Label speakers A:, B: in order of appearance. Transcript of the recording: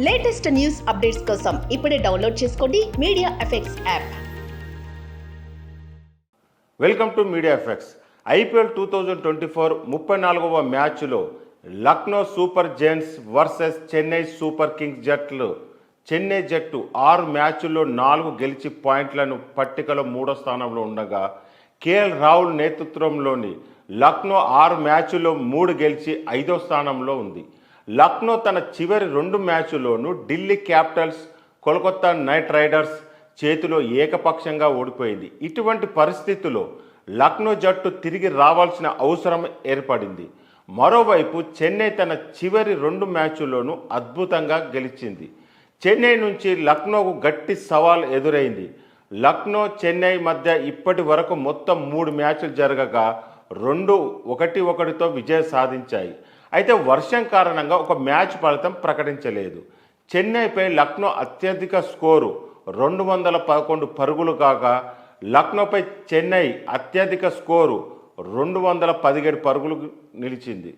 A: Latest news updates కోసం ఇప్పుడే download చేసుకోండి media effects app.
B: Welcome to media effects. IPL 2024 34వ మ్యాచ్లో Lucknow super giants versus Chennai super Kings జట్లు. చెన్నై జట్టు 6 మ్యాచ్ల్లో 4 గెలిచి పాయింట్లను పట్టికలో 3వ స్థానంలో ఉండగా, కేఎల్ రాహుల్ నేతృత్వంలోని లక్నో 6 మ్యాచ్ల్లో 3 గెలిచి 5వ స్థానంలో ఉంది. లక్నో తన చివరి 2 మ్యాచ్ల్లోనూ Delhi capitals, Kolkata knight riders చేతిలో ఏకపక్షంగా ఓడిపోయింది. ఇటువంటి పరిస్థితుల్లో లక్నో జట్టు తిరిగి రావాల్సిన అవసరం ఏర్పడింది. మరోవైపు చెన్నై తన చివరి 2 మ్యాచ్ల్లోనూ అద్భుతంగా గెలిచింది. చెన్నై నుంచి లక్నోకు గట్టి సవాల్ ఎదురైంది. లక్నో చెన్నై మధ్య ఇప్పటి వరకు మొత్తం 3 మ్యాచ్లు జరగగా 2 1-1తో విజయం సాధించాయి. అయితే వర్షం కారణంగా ఒక మ్యాచ్ ఫలితం ప్రకటించలేదు. చెన్నైపై లక్నో అత్యధిక స్కోరు 211 పరుగులు కాగా, లక్నోపై చెన్నై అత్యధిక స్కోరు 217 పరుగులు నిలిచింది.